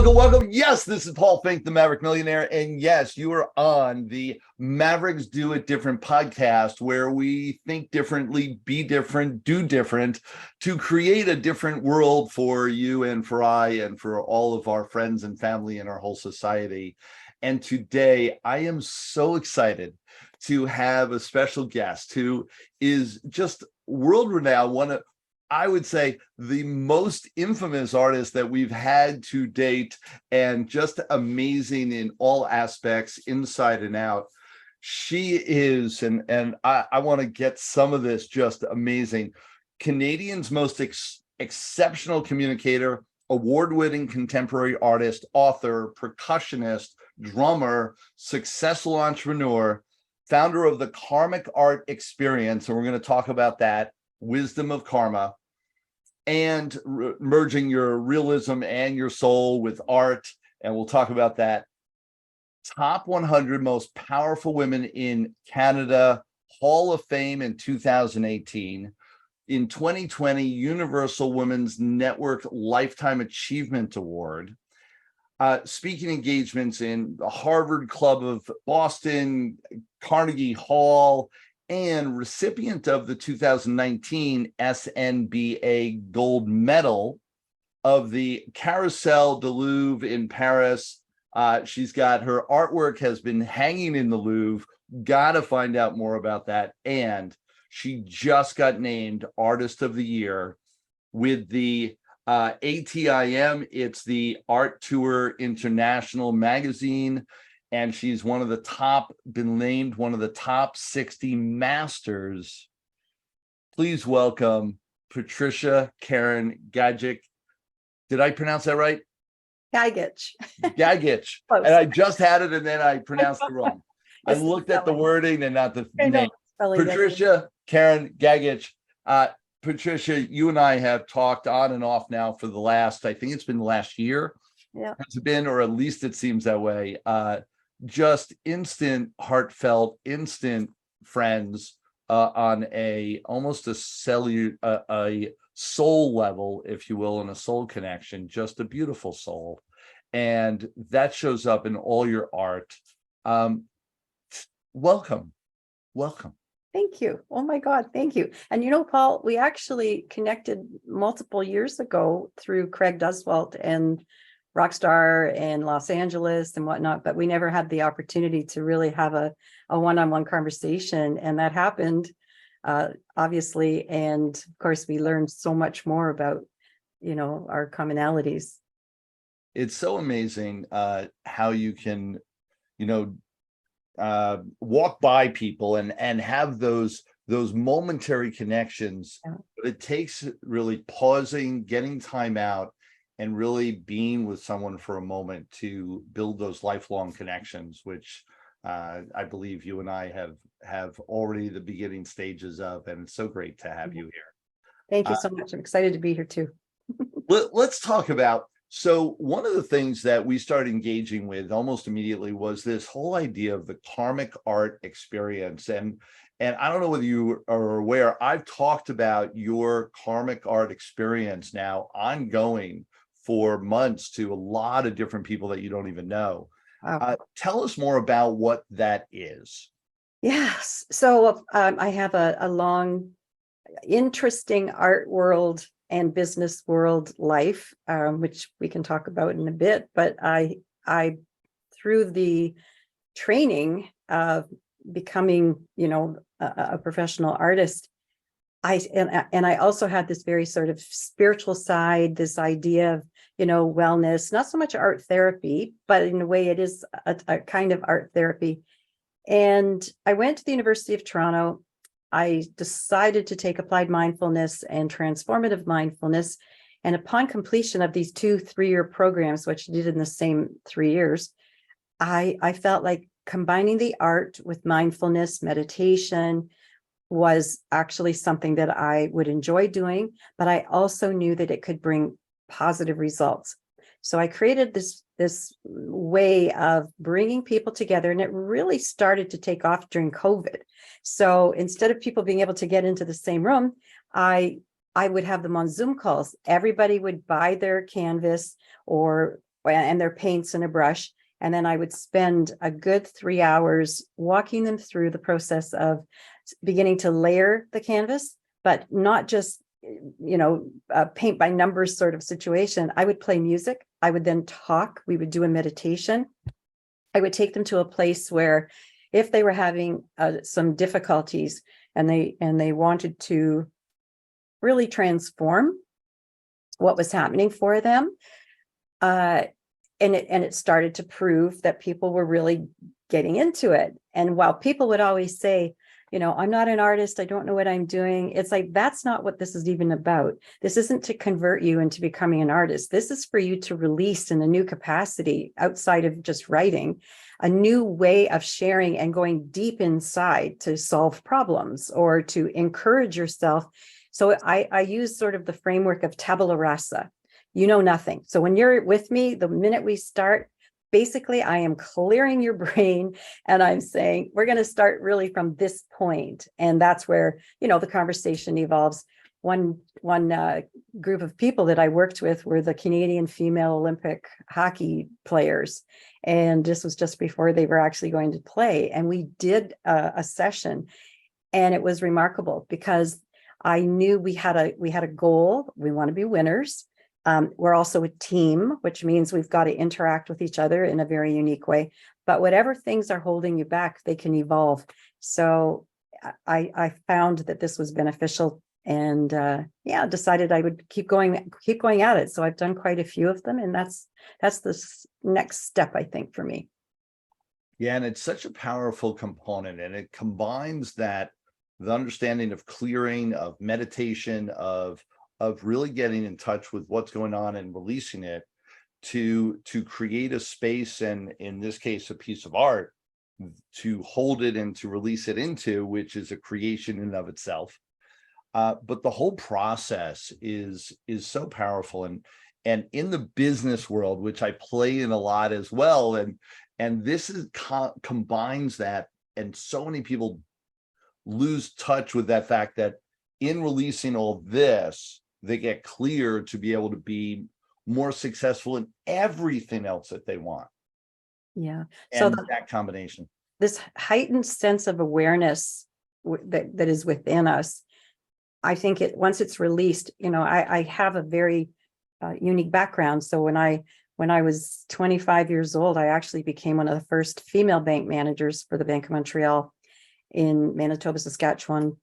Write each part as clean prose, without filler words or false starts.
welcome. Yes, this is Paul Finck, the Maverick Millionaire. And yes, you are on the Mavericks Do It Different podcast, where we think differently, be different, do different to create a different world for you and for I and for all of our friends and family and our whole society. And today I am so excited to have a special guest who is just world renowned, I would say the most infamous artist that we've had to date, and just amazing in all aspects, inside and out. She is, and I want to get some of this, just amazing. Canadian's most exceptional communicator, award-winning contemporary artist, author, percussionist, drummer, successful entrepreneur, founder of the Karmic Art Experience, and we're going to talk about that. Wisdom of Karma, and merging your realism and your soul with art, and we'll talk about that. Top 100 most powerful women in Canada, Hall of Fame in 2018. In 2020, Universal Women's Network Lifetime Achievement Award. Speaking engagements in the Harvard Club of Boston, Carnegie Hall, and recipient of the 2019 SNBA Gold Medal of the Carousel du Louvre in Paris. She's got her artwork has been hanging in the Louvre. Gotta find out more about that. And she just got named Artist of the Year with the ATIM. It's the Art Tour International magazine. And she's been named one of the top 60 masters. Please welcome Patricia Karen Gagic. Did I pronounce that right? Gagic. Gagic. And I just had it and then I pronounced it wrong. I looked at the wording and not the name. Patricia Karen Gagic. Patricia, you and I have talked on and off now for the last, I think it's been the last year. Yeah. Has it been, or at least it seems that way. Just instant, heartfelt, instant friends on almost a soul level, if you will, and a soul connection. Just a beautiful soul, and that shows up in all your art. Welcome. Thank you. Oh my God, thank you. And Paul, we actually connected multiple years ago through Craig Duswalt and Rockstar and Los Angeles and whatnot, but we never had the opportunity to really have a one-on-one conversation, and that happened, obviously. And of course, we learned so much more about, our commonalities. It's so amazing how you can, walk by people and have those momentary connections. Yeah. But it takes really pausing, getting time out, and really being with someone for a moment to build those lifelong connections, which I believe you and I have already the beginning stages of, and it's so great to have you here. Thank you so much. I'm excited to be here too. Let's talk about, so one of the things that we started engaging with almost immediately was this whole idea of the Karmic Art Experience. And I don't know whether you are aware, I've talked about your Karmic Art Experience now ongoing for months to a lot of different people that you don't even know. Wow. Tell us more about what that is. Yes. So I have a long, interesting art world and business world life, which we can talk about in a bit. But I through the training of becoming, a professional artist, I also had this very sort of spiritual side, this idea of, wellness, not so much art therapy, but in a way it is a kind of art therapy. And I went to the University of Toronto. I decided to take applied mindfulness and transformative mindfulness. And upon completion of these 2 3-year programs, which I did in the same 3 years, I felt like combining the art with mindfulness, meditation, was actually something that I would enjoy doing, but I also knew that it could bring positive results. So I created this way of bringing people together, and it really started to take off during COVID. So instead of people being able to get into the same room, I would have them on Zoom calls. Everybody would buy their canvas or and their paints and a brush. And then I would spend a good 3 hours walking them through the process of beginning to layer the canvas, but not just, paint by numbers sort of situation. I would play music. I would then talk. We would do a meditation. I would take them to a place where if they were having some difficulties and they wanted to really transform what was happening for them, and it started to prove that people were really getting into it. And while people would always say, I'm not an artist, I don't know what I'm doing, it's like, that's not what this is even about. This isn't to convert you into becoming an artist. This is for you to release in a new capacity outside of just writing, a new way of sharing and going deep inside to solve problems or to encourage yourself. So I use sort of the framework of tabula rasa. You know nothing. So when you're with me, the minute we start, basically I am clearing your brain and I'm saying, we're going to start really from this point. And that's where, the conversation evolves. One group of people that I worked with were the Canadian female Olympic hockey players. And this was just before they were actually going to play. And we did a session, and it was remarkable because I knew we had a goal. We want to be winners. We're also a team, which means we've got to interact with each other in a very unique way. But whatever things are holding you back, they can evolve. So I found that this was beneficial, and decided I would keep going at it. So I've done quite a few of them, and that's the next step, I think, for me. Yeah, and it's such a powerful component, and it combines the understanding of clearing, of meditation, of really getting in touch with what's going on and releasing it to create a space, and in this case, a piece of art, to hold it and to release it into, which is a creation in and of itself. But the whole process is so powerful. And in the business world, which I play in a lot as well, and this combines that, and so many people lose touch with that fact that in releasing all this, they get clear to be able to be more successful in everything else that they want. Yeah. And so that combination, this heightened sense of awareness that is within us, I think once it's released, I have a very unique background. So when I was 25 years old, I actually became one of the first female bank managers for the Bank of Montreal in Manitoba, Saskatchewan,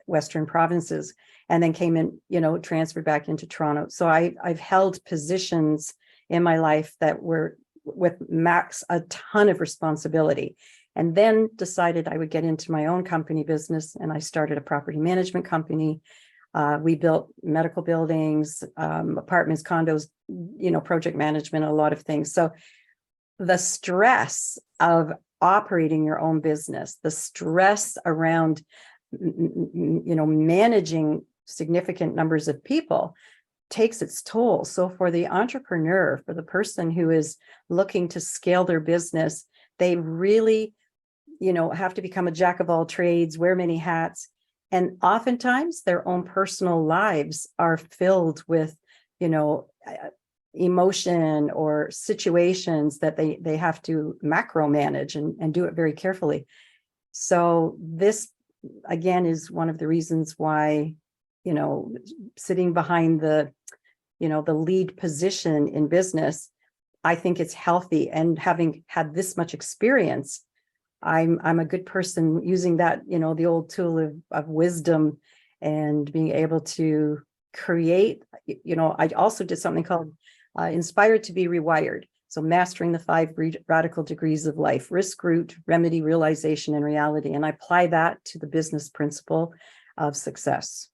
Western provinces, and then came in, transferred back into Toronto. So I've held positions in my life that were with a ton of responsibility, and then decided I would get into my own company business. And I started a property management company. We built medical buildings, apartments, condos, project management, a lot of things. So the stress of operating your own business, the stress around, managing significant numbers of people takes its toll. So for the entrepreneur, for the person who is looking to scale their business, they really, have to become a jack of all trades, wear many hats. And oftentimes their own personal lives are filled with, emotion or situations that they have to macro manage and do it very carefully. So this, again, is one of the reasons why, sitting behind the lead position in business, I think it's healthy. And having had this much experience, I'm a good person using that, the old tool of wisdom and being able to create. I also did something called Inspired to be Rewired. So mastering the 5 radical degrees of life: risk, root, remedy, realization, and reality. And I apply that to the business principle of success.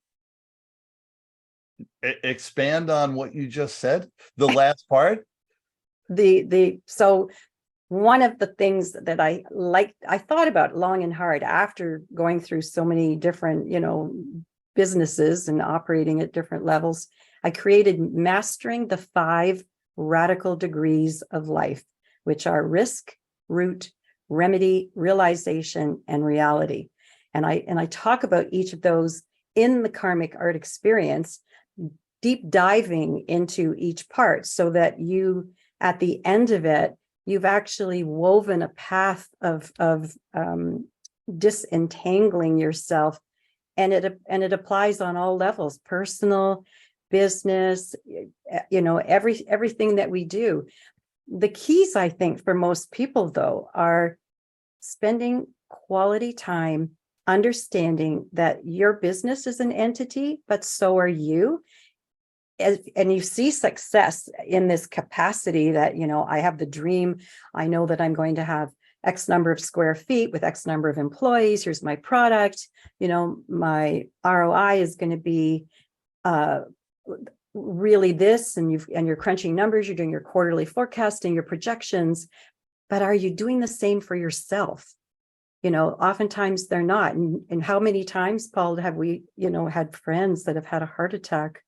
Expand on what you just said, the last part. So one of the things that I thought about long and hard after going through so many different, businesses and operating at different levels, I created Mastering the 5 Radical Degrees of Life, which are risk, root, remedy, realization, and reality. And I talk about each of those in the Karmic Art Experience, deep diving into each part so that you at the end of it, you've actually woven a path of disentangling yourself, and it applies on all levels, personal, business, everything that we do. The keys, I think, for most people, though, are spending quality time understanding that your business is an entity, but so are you. And you see success in this capacity that, I have the dream. I know that I'm going to have X number of square feet with X number of employees. Here's my product. My ROI is going to be really this, and you're crunching numbers, you're doing your quarterly forecasting, your projections, but are you doing the same for yourself? Oftentimes they're not. And how many times, Paul, have we, had friends that have had a heart attack,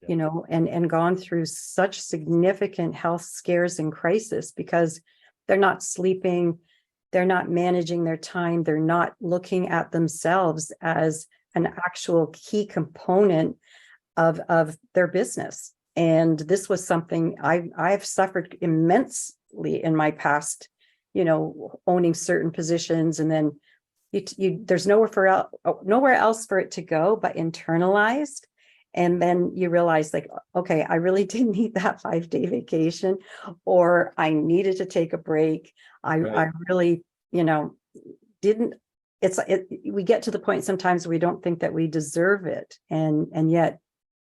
and gone through such significant health scares and crisis because they're not sleeping, they're not managing their time, they're not looking at themselves as an actual key component of their business. And this was something I've suffered immensely in my past, owning certain positions, and then there's nowhere else for it to go but internalized. And then you realize, like, okay, I really didn't need that 5-day vacation, or I needed to take a break. I really, didn't. We get to the point sometimes we don't think that we deserve it, and yet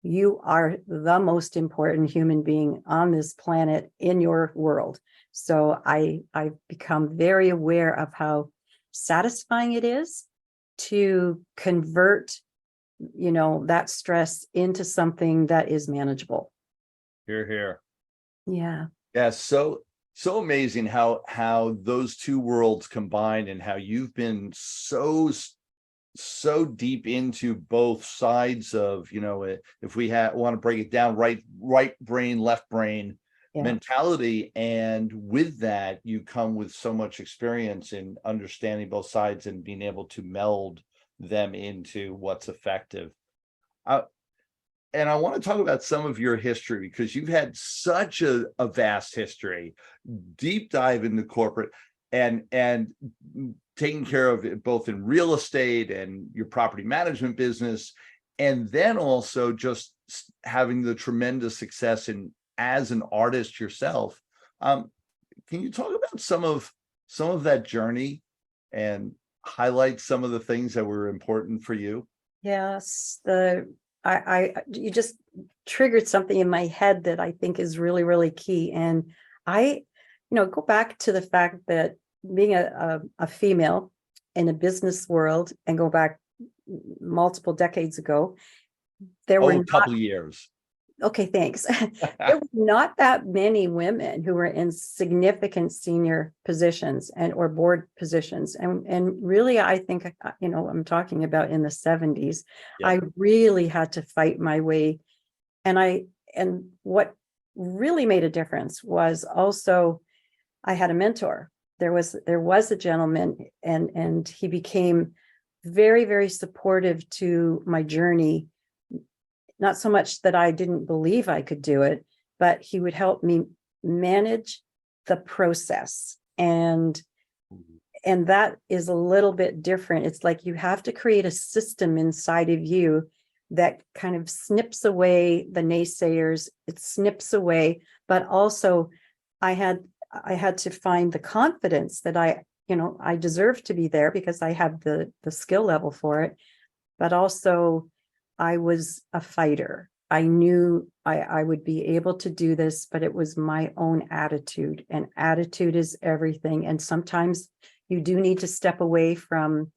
you are the most important human being on this planet in your world. So I've become very aware of how satisfying it is to convert that stress into something that is manageable. Here. Yeah. Yeah. So amazing how those two worlds combine, and how you've been so deep into both sides of, if we want to break it down, right brain, left brain mentality. And with that, you come with so much experience in understanding both sides and being able to meld them into what's effective. And I want to talk about some of your history, because you've had such a vast history, deep dive into corporate, and taking care of it both in real estate and your property management business, and then also just having the tremendous success as an artist yourself. Can you talk about some of that journey and highlight some of the things that were important for you? Yes, you just triggered something in my head that I think is really, really key. And I, go back to the fact that being a female in a business world, and go back multiple decades ago, there were a couple of years. Okay, thanks. There were not that many women who were in significant senior positions or board positions. And really, I think, I'm talking about in the 70s, I really had to fight my way. And what really made a difference was also I had a mentor. There was a gentleman, and he became very, very supportive to my journey. Not so much that I didn't believe I could do it, but he would help me manage the process. And that is a little bit different. It's like you have to create a system inside of you that kind of snips away the naysayers. It snips away, but also I had to find the confidence that I deserve to be there because I have the skill level for it, but also I was a fighter. I knew I would be able to do this, but it was my own attitude, and attitude is everything. And sometimes you do need to step away from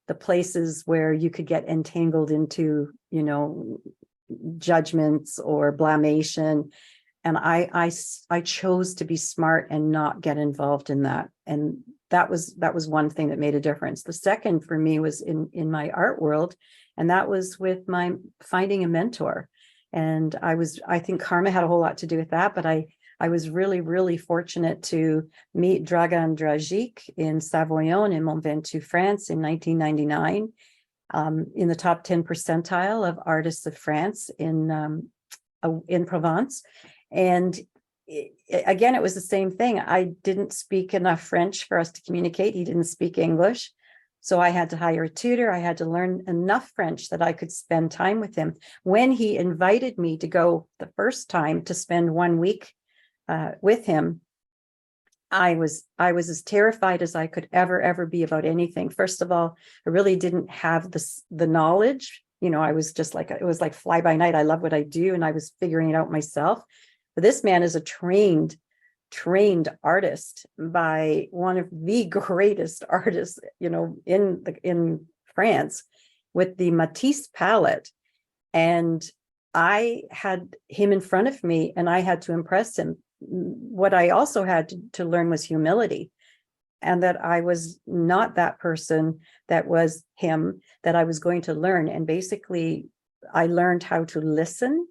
the places where you could get entangled into, judgments or blamation. And I chose to be smart and not get involved in that. And that was one thing that made a difference. The second for me was in my art world. And that was with my finding a mentor. And I think karma had a whole lot to do with that, but I was really, really fortunate to meet Dragan Dragic in Savoyon in Mont Ventoux, France in 1999, in the top 10 percentile of artists of France in Provence. And again, it was the same thing. I didn't speak enough French for us to communicate. He didn't speak English. So I had to hire a tutor. I had to learn enough French that I could spend time with him. When he invited me to go the first time to spend 1 week with him, I was as terrified as I could ever be about anything. First of all, I really didn't have the knowledge. I was just like, it was like fly by night. I love what I do, and I was figuring it out myself. But this man is a trained artist by one of the greatest artists, in France, with the Matisse palette. And I had him in front of me and I had to impress him. What I also had to learn was humility, and that I was not that person that was him, that I was going to learn. And basically I learned how to listen.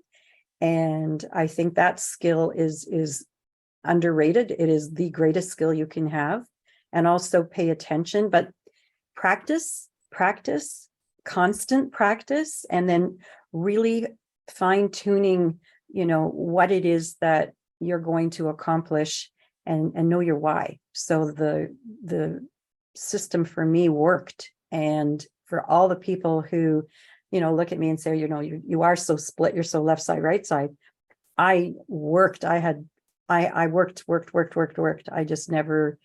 And I think that skill is underrated. It is the greatest skill you can have. And also pay attention, but practice, constant practice, and then really fine tuning, what it is that you're going to accomplish, and know your why. So the system for me worked. And for all the people who, look at me and say, you are so split, you're so left side, right side. I worked. I worked. I just never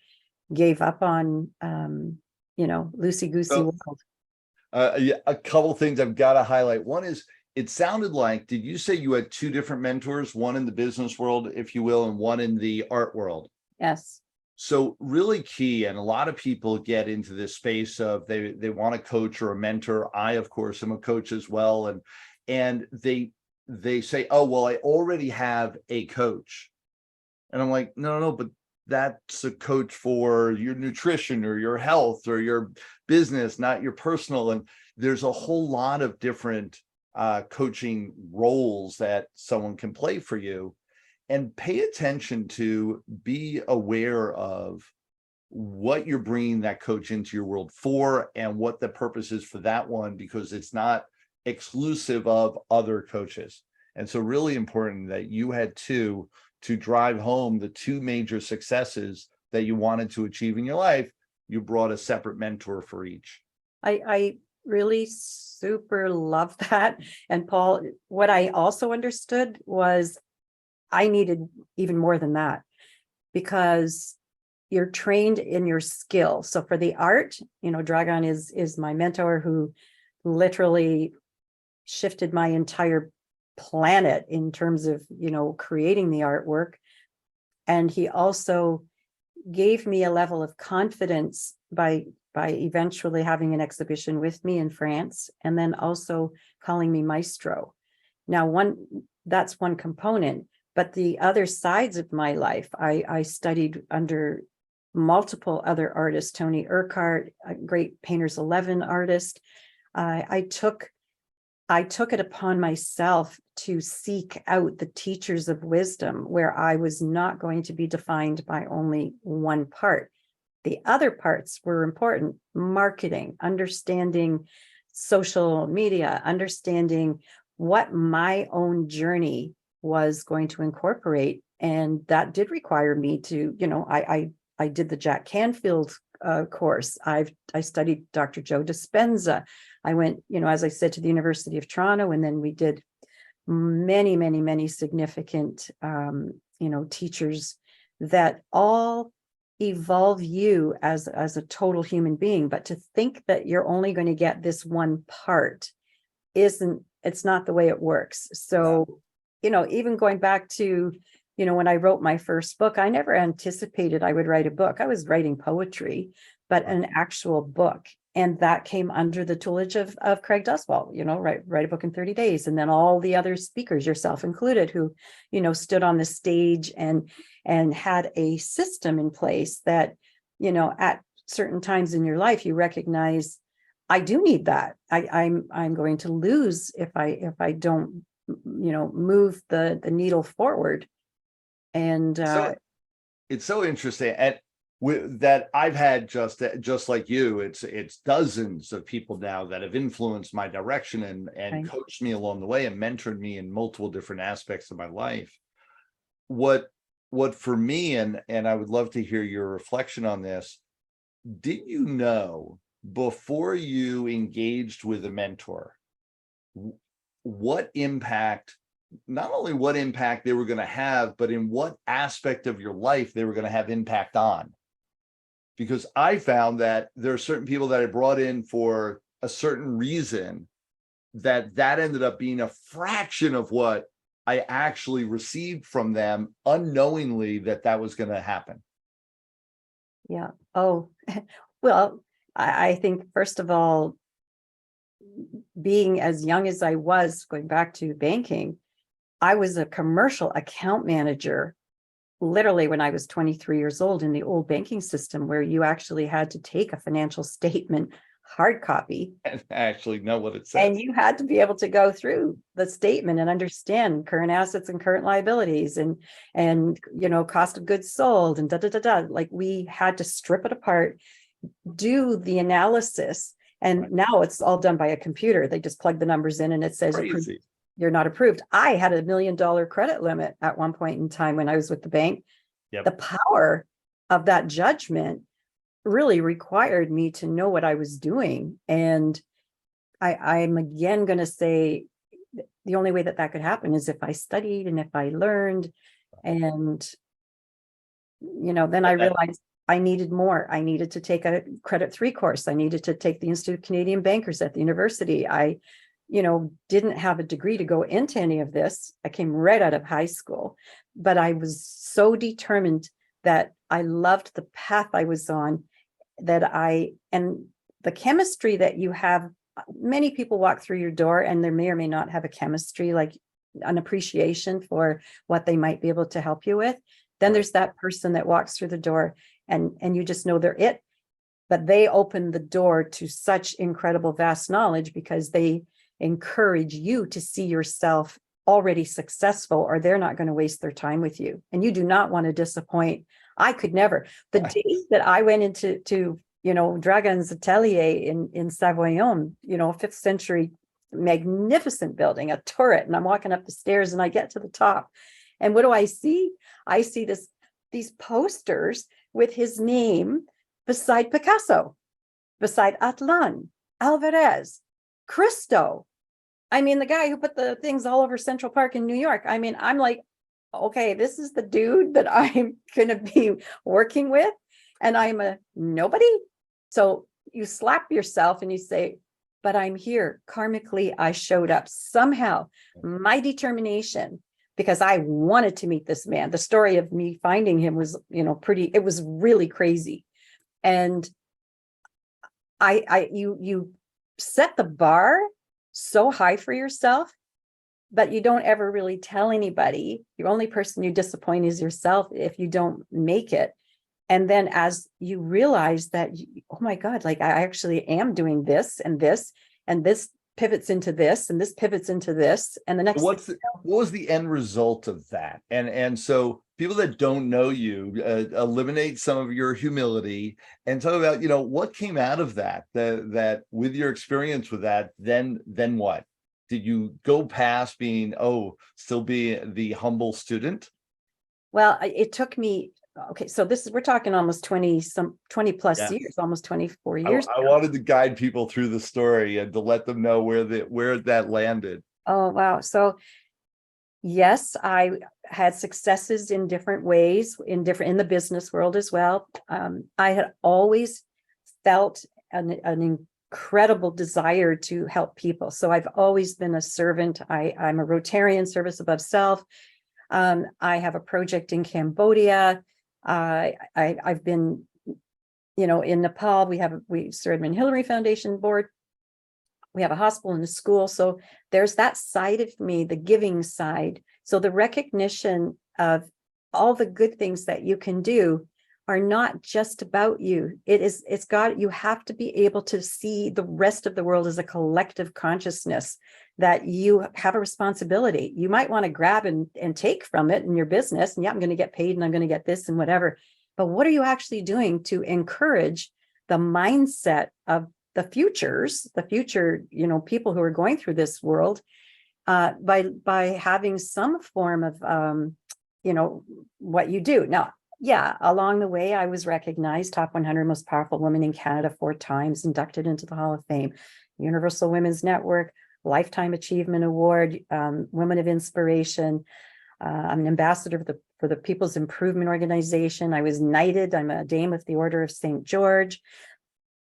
gave up on, loosey goosey world. Yeah, a couple things I've got to highlight. One is, it sounded like, did you say you had two different mentors, one in the business world, if you will, and one in the art world? Yes. So really key, and a lot of people get into this space of they want a coach or a mentor. I, of course, am a coach as well. And they say, oh, well, I already have a coach. And I'm like, no, but that's a coach for your nutrition or your health or your business, not your personal. And there's a whole lot of different coaching roles that someone can play for you. And pay attention to, be aware of what you're bringing that coach into your world for, and what the purpose is for that one, because it's not exclusive of other coaches. And so really important that you had two to drive home the two major successes that you wanted to achieve in your life. You brought a separate mentor for each. I really super love that. And Paul, what I also understood was I needed even more than that, because you're trained in your skill. So for the art, Dragan is my mentor, who literally shifted my entire planet in terms of, creating the artwork. And he also gave me a level of confidence by eventually having an exhibition with me in France, and then also calling me maestro. Now, that's one component. But the other sides of my life, I studied under multiple other artists, Tony Urquhart, a great Painters 11 artist. I took it upon myself to seek out the teachers of wisdom, where I was not going to be defined by only one part. The other parts were important: marketing, understanding social media, understanding what my own journey was going to incorporate. And that did require me to, I did the Jack Canfield course. I studied Dr. Joe Dispenza. I went, as I said, to the University of Toronto, and then we did many significant, teachers that all evolve you as a total human being. But to think that you're only going to get this one part it's not the way it works. So, even going back to, when I wrote my first book, I never anticipated I would write a book. I was writing poetry, but an actual book. And that came under the tutelage of Craig Duswalt, write a book in 30 days. And then all the other speakers, yourself included, who, stood on the stage and had a system in place that, at certain times in your life, you recognize, I do need that. I'm going to lose if I don't, move the needle forward. And so it's so interesting. And that I've had just like you, it's dozens of people now that have influenced my direction and right. coached me along the way and mentored me in multiple different aspects of my life. What what for me, and I would love to hear your reflection on this. Did you know before you engaged with a mentor what impact, not only what impact they were going to have, but in what aspect of your life they were going to have impact on? Because I found that there are certain people that I brought in for a certain reason that ended up being a fraction of what I actually received from them, unknowingly that was going to happen. Yeah. Oh, well, I think first of all, being as young as I was, going back to banking, I was a commercial account manager literally when I was 23 years old in the old banking system, where you actually had to take a financial statement hard copy And actually know what it says. and you had to be able to go through the statement and understand current assets and current liabilities and cost of goods sold and like we had to strip it apart, do the analysis. And Right. now it's all done by a computer. They just plug the numbers in and it says Crazy. you're not approved. I had $1 million credit limit at one point in time when I was with the bank. Yep. The power of that judgment really required me to know what I was doing. And I'm again going to say the only way that could happen is if I studied and if I learned. And, then I realized I needed more. I needed to take a credit 3 course. I needed to take the Institute of Canadian Bankers at the university. I didn't have a degree to go into any of this. I came right out of high school, but I was so determined that I loved the path I was on, and the chemistry that you have. Many people walk through your door and they may or may not have a chemistry, like an appreciation for what they might be able to help you with. Then there's that person that walks through the door and you just know they're it, but they open the door to such incredible vast knowledge because they encourage you to see yourself already successful, or they're not going to waste their time with you. And you do not want to disappoint. I could never. The day that I went into Dragon's Atelier in Savoyon, 5th century, magnificent building, a turret, and I'm walking up the stairs and I get to the top. And what do I see? I see these posters with his name beside Picasso, beside Atlan, Alvarez, Christo. I mean, the guy who put the things all over Central Park in New York. I mean, I'm like, okay, this is the dude that I'm going to be working with, and I'm a nobody. So you slap yourself and you say, but I'm here. Karmically, I showed up somehow. My determination, because I wanted to meet this man. The story of me finding him was, it was really crazy. And you set the bar so high for yourself, but you don't ever really tell anybody. The only person you disappoint is yourself if you don't make it. And then as you realize that, oh my God, like I actually am doing this, and this pivots into this, and this pivots into this. And the next what was the end result of that? And so people that don't know you, eliminate some of your humility and talk about, what came out of that with your experience with that, then what? Did you go past being, still be the humble student? Well, it took me, okay, so we're talking almost 20 plus years, almost 24 years. I wanted to guide people through the story and to let them know where that landed. Oh, wow. So yes, I had successes in different ways, in the business world as well. I had always felt an incredible desire to help people. So I've always been a servant. I'm a Rotarian, service above self. I have a project in Cambodia. I've been, in Nepal. We serve in Hillary Foundation board. We have a hospital and a school. So there's that side of me, the giving side. So the recognition of all the good things that you can do are not just about you. You have to be able to see the rest of the world as a collective consciousness, that you have a responsibility. You might want to grab and take from it in your business. And I'm going to get paid and I'm going to get this and whatever. But what are you actually doing to encourage the mindset of the future, people who are going through this world, by having some form of what you do. Now, yeah, along the way, I was recognized top 100 most powerful women in Canada 4 times, inducted into the Hall of Fame, Universal Women's Network, Lifetime Achievement Award, Women of Inspiration. I'm an ambassador for the People's Improvement Organization. I was knighted. I'm a Dame of the Order of St. George.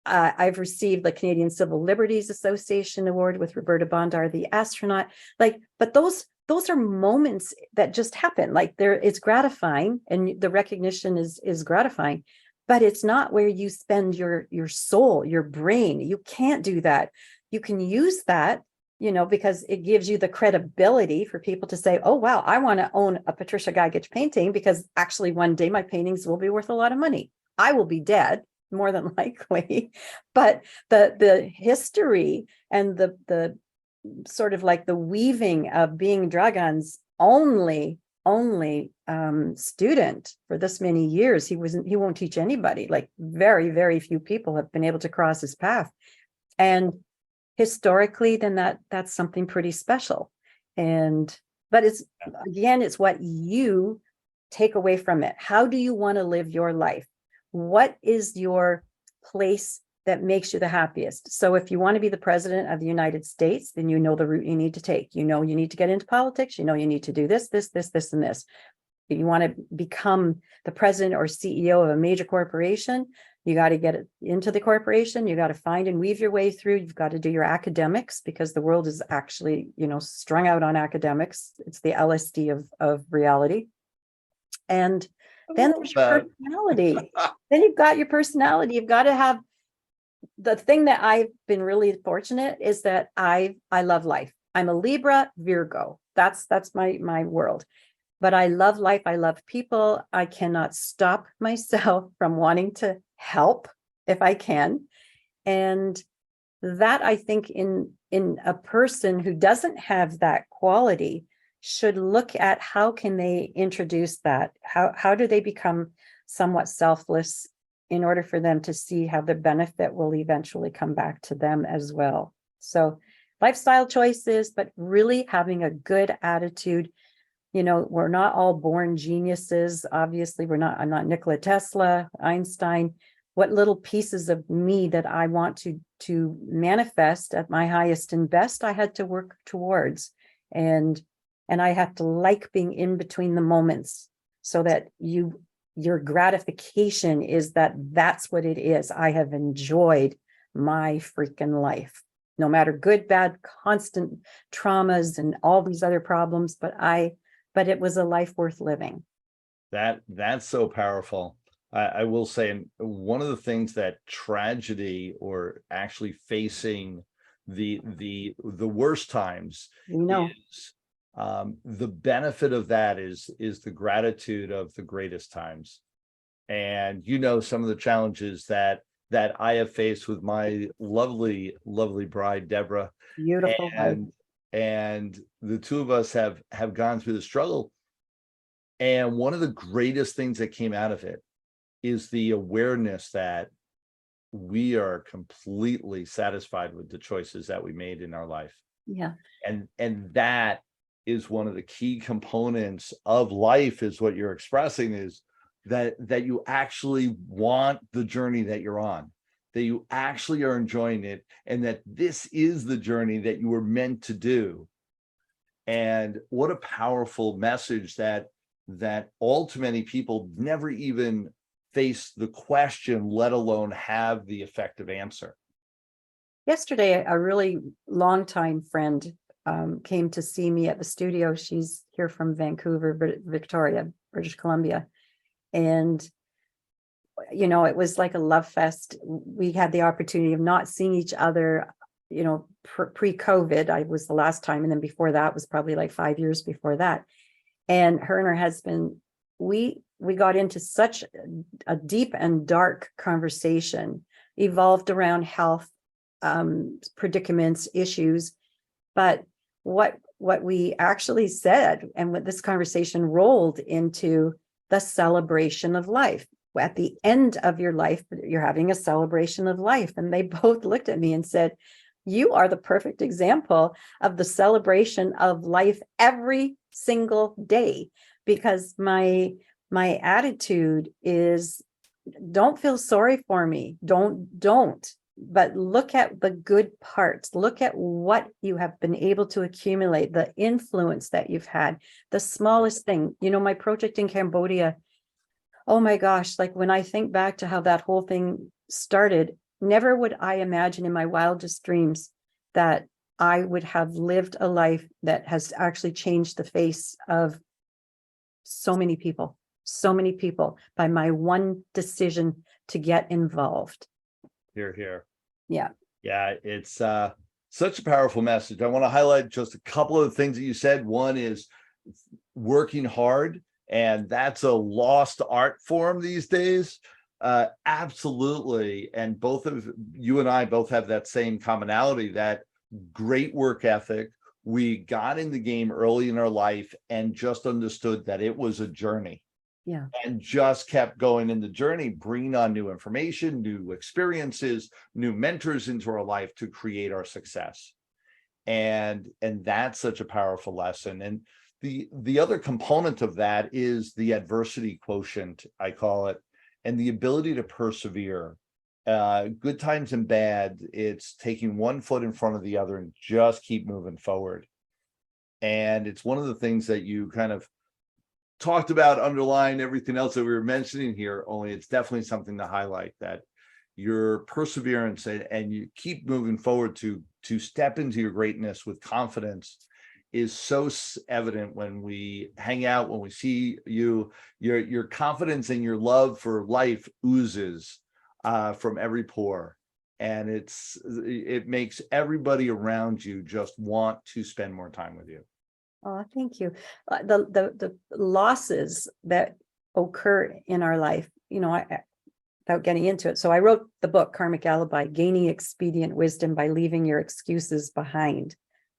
I've received the Canadian Civil Liberties Association Award with Roberta Bondar, the astronaut. But those are moments that just happen. It's gratifying, and the recognition is gratifying, but it's not where you spend your soul, your brain. You can't do that. You can use that, because it gives you the credibility for people to say, oh, wow, I want to own a Patricia Gagic painting, because actually one day my paintings will be worth a lot of money. I will be dead, more than likely, but the history and the sort of like the weaving of being Dragan's only student for this many years. He won't teach anybody. Like very, very few people have been able to cross his path. And historically, then that's something pretty special. But it's what you take away from it. How do you want to live your life? What is your place that makes you the happiest? So if you want to be the president of the United States, then you know the route you need to take. You need to get into politics. You need to do this, and this. If you want to become the president or CEO of a major corporation, you got to get into the corporation. You got to find and weave your way through. You've got to do your academics, because the world is actually, strung out on academics. It's the LSD of reality. And then there's your personality. Then you've got your personality. You've got to have the thing that I've been really fortunate is that I love life. I'm a Libra Virgo. That's my world. But I love life. I love people. I cannot stop myself from wanting to help if I can. And that, I think, in a person who doesn't have that quality should look at how can they introduce that? How do they become somewhat selfless in order for them to see how the benefit will eventually come back to them as well? So lifestyle choices, but really having a good attitude. We're not all born geniuses. Obviously, I'm not Nikola Tesla, Einstein. What little pieces of me that I want to manifest at my highest and best, I had to work towards. And I have to like being in between the moments, so that your gratification is that's what it is. I have enjoyed my freaking life, no matter good, bad, constant traumas and all these other problems, but it was a life worth living. That's so powerful. I will say, and one of the things that tragedy, or actually facing the worst times, is the benefit of that is the gratitude of the greatest times. And some of the challenges that I have faced with my lovely bride, Deborah. Beautiful. And the two of us have gone through the struggle. And one of the greatest things that came out of it is the awareness that we are completely satisfied with the choices that we made in our life. Yeah. And that is one of the key components of life, is what you're expressing, is that you actually want the journey that you're on, that you actually are enjoying it, and that this is the journey that you were meant to do. And what a powerful message that all too many people never even face the question, let alone have the effective answer. Yesterday, a really longtime friend came to see me at the studio. She's here from Vancouver, Victoria, British Columbia. And, it was like a love fest. We had the opportunity of not seeing each other, pre-COVID. I was the last time. And then before that was probably like 5 years before that. And her and her husband, we got into such a deep and dark conversation, evolved around health predicaments, issues. But what we actually said, and what this conversation rolled into, the celebration of life. At the end of your life, you're having a celebration of life. And they both looked at me and said, you are the perfect example of the celebration of life every single day, because my attitude is, don't feel sorry for me. Don't. But look at the good parts. Look at what you have been able to accumulate, the influence that you've had, the smallest thing. My project in Cambodia, oh my gosh, like when I think back to how that whole thing started, never would I imagine in my wildest dreams that I would have lived a life that has actually changed the face of so many people by my one decision to get involved. Here. Yeah. Yeah, it's such a powerful message. I want to highlight just a couple of things that you said. One is working hard, and that's a lost art form these days. Absolutely. And both of you and I both have that same commonality, that great work ethic. We got in the game early in our life and just understood that it was a journey. Yeah. And just kept going in the journey, bringing on new information, new experiences, new mentors into our life to create our success. And that's such a powerful lesson. And the other component of that is the adversity quotient, I call it, and the ability to persevere. Good times and bad, it's taking one foot in front of the other and just keep moving forward. And it's one of the things that you kind of talked about, underlying everything else that we were mentioning here, only it's definitely something to highlight, that your perseverance and you keep moving forward to step into your greatness with confidence is so evident when we hang out, when we see you. Your confidence and your love for life oozes from every pore, and it makes everybody around you just want to spend more time with you. Oh, thank you. The losses that occur in our life, without getting into it. So I wrote the book, Karmic Alibi, Gaining Expedient Wisdom by Leaving Your Excuses Behind,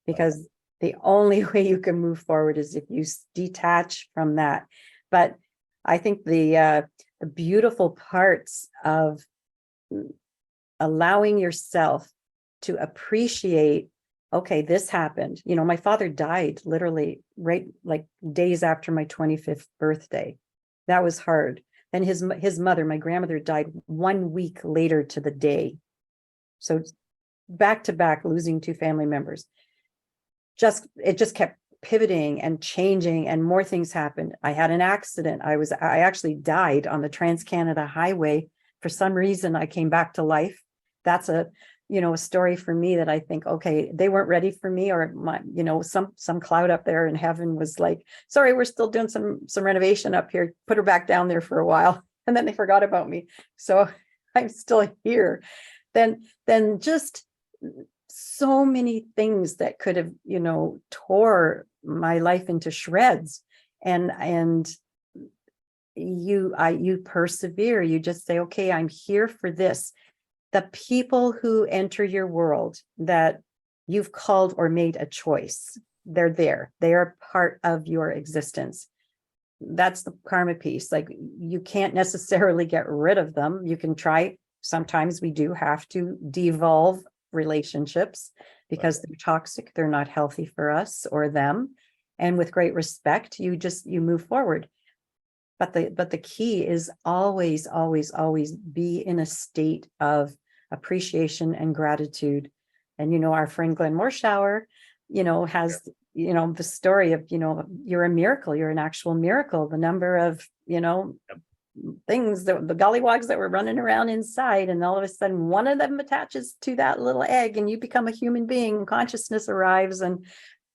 because the only way you can move forward is if you detach from that. But I think the beautiful parts of allowing yourself to appreciate, okay, this happened. My father died literally right like days after my 25th birthday. That was hard. Then his mother, my grandmother, died 1 week later to the day. So back to back, losing two family members. It just kept pivoting and changing, and more things happened. I had an accident. I actually died on the Trans-Canada Highway. For some reason, I came back to life. That's a story for me that I think, okay, they weren't ready for me, or some cloud up there in heaven was like, sorry, we're still doing some renovation up here. Put her back down there for a while. And then they forgot about me. So I'm still here. Then just so many things that could have, tore my life into shreds. And you persevere. You just say, okay, I'm here for this. The people who enter your world that you've called or made a choice, they're there. They are part of your existence. That's the karma piece. Like, you can't necessarily get rid of them. You can try. Sometimes we do have to devolve relationships because they're toxic. They're not healthy for us or them. And with great respect, you move forward. But the key is always, always, always be in a state of appreciation and gratitude. And, our friend Glenn Morshower, has, the story of, you're a miracle. You're an actual miracle. The number of, things, the gollywogs that were running around inside, and all of a sudden one of them attaches to that little egg and you become a human being. Consciousness arrives, and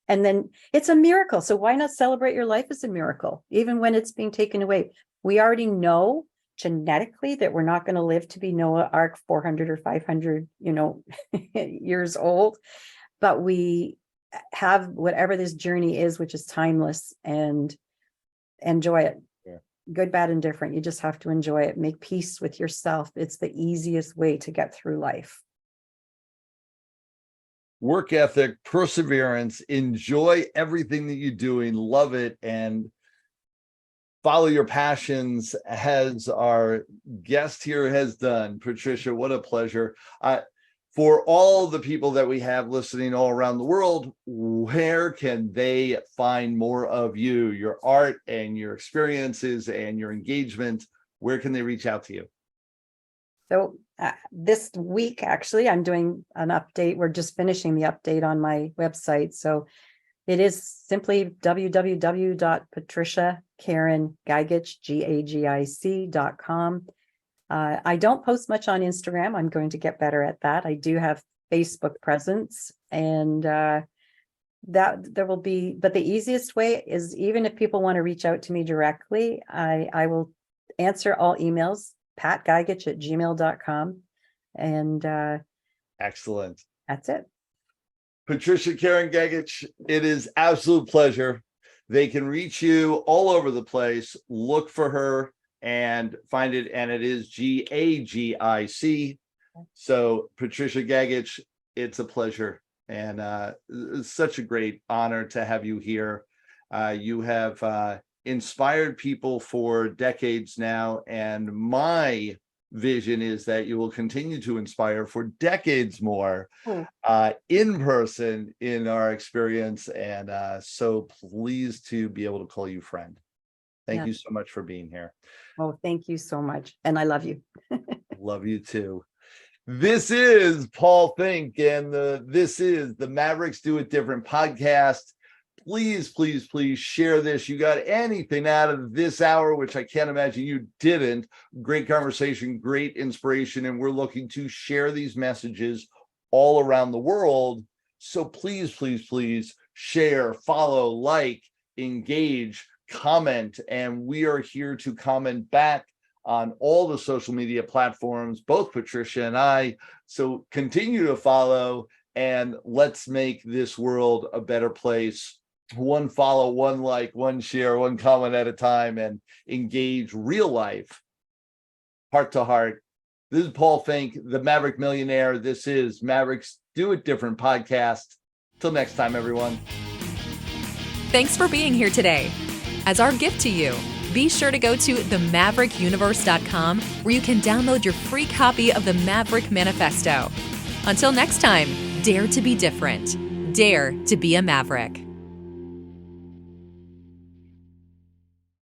then it's a miracle. So why not celebrate your life as a miracle, even when it's being taken away? We already know genetically that we're not going to live to be Noah Ark 400 or 500, years old, but we have whatever this journey is, which is timeless, and enjoy it. Yeah. Good, bad, and different. You just have to enjoy it. Make peace with yourself. It's the easiest way to get through life. Work ethic, perseverance, enjoy everything that you're doing, love it, and follow your passions, as our guest here has done. Patricia, what a pleasure. For all the people that we have listening all around the world, where can they find more of you, your art and your experiences and your engagement? Where can they reach out to you? So this week, actually, I'm doing an update. We're just finishing the update on my website. So it is simply www.patriciakarengagic.com. I don't post much on Instagram. I'm going to get better at that. I do have Facebook presence, and that there will be, but the easiest way is, even if people want to reach out to me directly, I will answer all emails, patgagic@gmail.com. And Excellent. that's it. Patricia Karen Gagic, it is absolute pleasure. They can reach you all over the place. Look for her and find it, and it is Gagic. So Patricia Gagic, it's a pleasure, and it's such a great honor to have you here. You have inspired people for decades now, and my vision is that you will continue to inspire for decades more in person in our experience, and so pleased to be able to call you friend. Thank you so much for being here. Oh, thank you so much. And I love you. Love you too. This is Paul Finck, and this is the Mavericks Do It Different podcast. Please, please, please share this. You got anything out of this hour, which I can't imagine you didn't. Great conversation, great inspiration, and we're looking to share these messages all around the world. So please, please, please share, follow, like, engage, comment, and we are here to comment back on all the social media platforms, both Patricia and I. So continue to follow, and let's make this world a better place. One follow, one like, one share, one comment at a time, and engage real life, heart to heart. This is Paul Finck, the Maverick Millionaire. This is Mavericks Do It Different podcast. Till next time, everyone. Thanks for being here today. As our gift to you, be sure to go to themaverickuniverse.com, where you can download your free copy of the Maverick Manifesto. Until next time, dare to be different. Dare to be a Maverick.